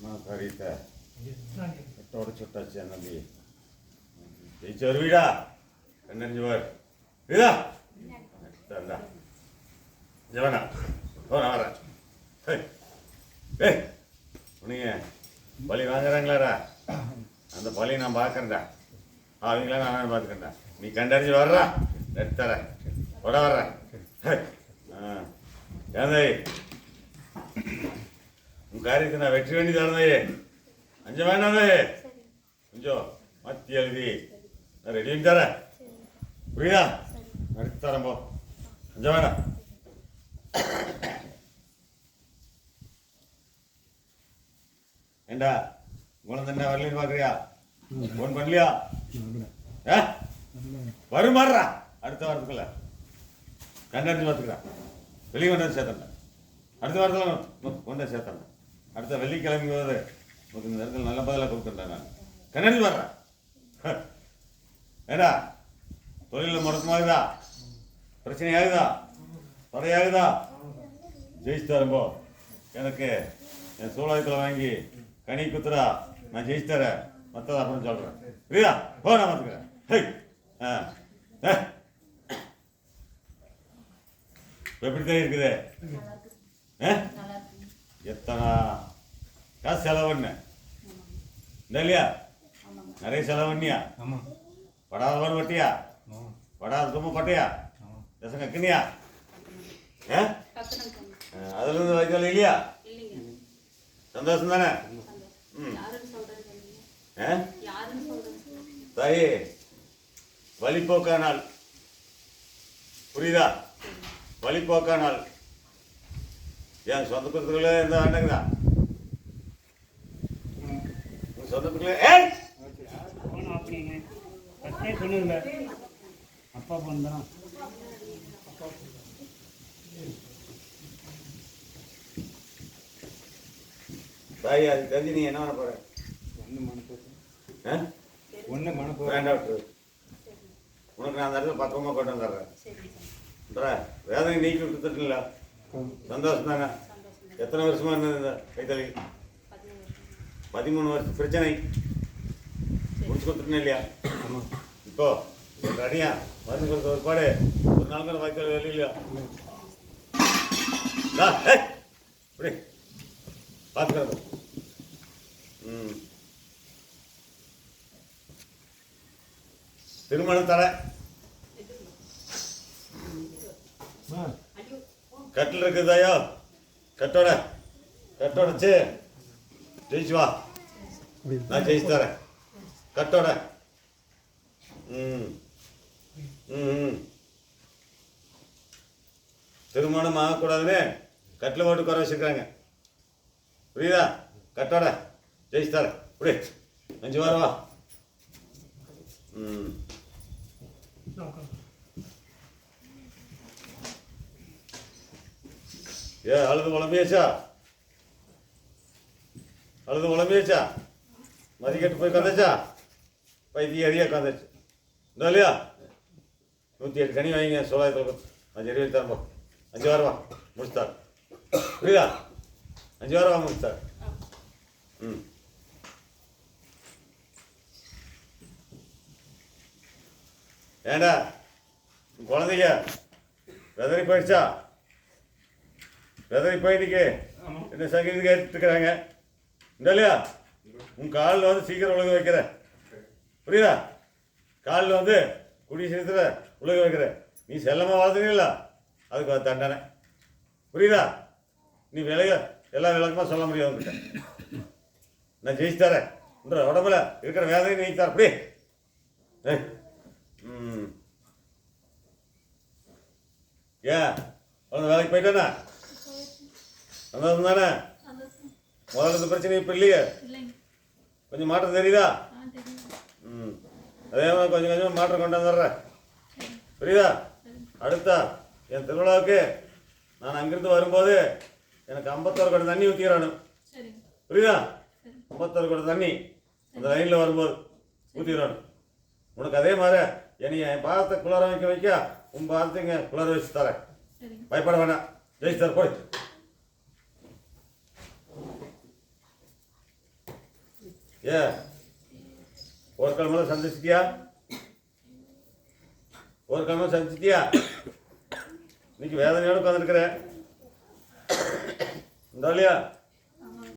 Margarita, toda chotacha nanti. Teacher Vida, kanan jual. Vida, tanda. Jangan, oh nama. Punya, balik mangaran lara. Anda balik nambah kerja. Awing lah nama buat kerja. Ni kandar jual lah. Datara, orang. Jangan. Mungkin kita vegetarian ni dah ada ye. Anjir mana ada ye? Anjir, mati lagi. Ready ni dah. Beriya. Nanti taram bo. Anjir mana? Enda, guna tanda berlin bagriya. Guna berliya. Eh? Baru marah. அடுத்த வாரத்துக்குள்ள கண்டறிஞ்சு பார்த்துக்கிறேன். வெளியே கொண்டு வந்து சேர்த்தேன். அடுத்த வாரத்தில் கொண்டு வந்து சேர்த்தேன். அடுத்த வெள்ளிக்கிழமை போது உங்களுக்கு இந்த இடத்துல நல்ல பதிலாக கொடுத்துட்டேன். நான் கண்டறிஞ்சு வர்றேன். ஏடா தொழிலில் முடக்கமாகுதா, பிரச்சனை ஆகுதா, தடையாகுதா, ஜெயிச்சு தரும்போ எனக்கு என் சூழலத்தில் வாங்கி கனி குத்துறா, நான் ஜெயிச்சு தரேன். மற்றதை அப்புறம் சொல்கிறேன். புரியுதா? போ, நான் பார்த்துக்கிறேன். ஹை ஆ எப்படித்தான் இருக்குது? எத்தனை காசு செலவு பண்ண இல்லையா? நிறைய செலவு பண்ணியா? படாத பாடு பட்டியா? படாத தும்ப பட்டையா? தசங்க கிண்ணியா? அதுல இருந்து வைக்கல இல்லையா? சந்தோஷம் தானே? தாயே, வழிபோக்கானால் புரியுதா? வழிபோக்கானால் என் சொந்தத்துக்குள்ளே எந்த வேண்டாங்கதா? சொந்தத்துக்குள்ளே அப்பா பண்ணா தாய், அது தெரிஞ்சு நீ என்ன பண்ண போற? ஒன்று மன வேண்டாம், உனக்கு நான் அந்த இடத்துல பக்கமாக கொண்டு வந்துடுறேன். வேதனை நீக்கி கொடுத்துட்டுல சந்தோஷம் தானே? எத்தனை வருஷமா இருந்தது கைத்தறி? 13 வருஷம் பிரச்சனை முடிச்சு கொடுத்துட்டேன் இல்லையா? இப்போ அடியா மருந்து கொடுத்த ஒரு பாடு ஒரு நாள் கூட வாய்க்கால் வேலை இல்லையா? இப்படி பார்த்துக்கிறது. திருமணம் தர கட்டில் இருக்குதாயோ? கட்டோடச்சு ஜெயிச்சு வா, நான் ஜெயிச்சு தரேன். கட்டோட திருமணம் ஆகக்கூடாதுன்னு கட்டில் போட்டு குறை வச்சுருக்காங்க. புரியுதா? கட்டோட ஜெயிச்சு தரேன். இப்படி 5 வாரம் வா. அழுது உழம்பியாச்சா? மதிக்கட்டு போய் கந்தாச்சா? பைத்திய அதிகா கந்தாச்சு இந்த இல்லையா? 108 கனி வாங்கிங்க. 900 5 20 தரம்போ. 5 வாரம் வா, முடிச்சுத்தார். புரியுதா? 5 வாரம் வா, முடிச்சுத்தார். ஏண்டா குழந்தைங்க வெதறி போயிடுச்சா? வெதறி போயிட்டுக்கு என்ன சங்கீதம் கேட்டுருக்குறாங்க இல்லையா? உன் காலில் வந்து சீக்கிரம் உலக வைக்கிற. புரியுதா? காலில் வந்து குடி சீக்கிரத்தில் உலக வைக்கிற. நீ செல்லமாக வாழ்த்துனீங்கள, அதுக்கு ஒரு தண்டனை. புரியுதா? நீ எல்லா விளக்கமாக சொல்ல முடியாது உங்ககிட்ட. நான் ஜெயிச்சு தரேன். உடம்புல இருக்கிற வேதனை நீ தர. அப்படி ஏன் வேலைக்கு போயிட்டானா? சந்தோஷம் தானே? முதல்ல இந்த பிரச்சனை இப்போ இல்லையே? கொஞ்சம் மாற்றம் தெரியுதா? அதே மாதிரி கொஞ்சம் கொஞ்சமாக மாற்றம் கொண்டு வந்துடுறேன். புரியுதா? அடுத்தா என் திருவிழாவுக்கு நான் அங்கிருந்து வரும்போது எனக்கு 51 குடம் தண்ணி ஊற்றிக்கிறானு. புரியுதா? 51 குடம் தண்ணி அந்த லைனில் வரும்போது ஊற்றிக்கிறானு. உனக்கு அதே மாதிரி என்னை என் பாதத்தை குளிர வைக்க உன் பார்த்துங்க குளர் வச்சு தரேன், பயப்பட வேணாம். ஜெயிச்சு தர போய். ஏ ஒரு கிழமை சந்திச்சிட்டியா? ஒரு கிழமை சந்திச்சிட்டியா? இன்னைக்கு வேதனையோடு உட்காந்துருக்குறேன். இந்த இல்லையா?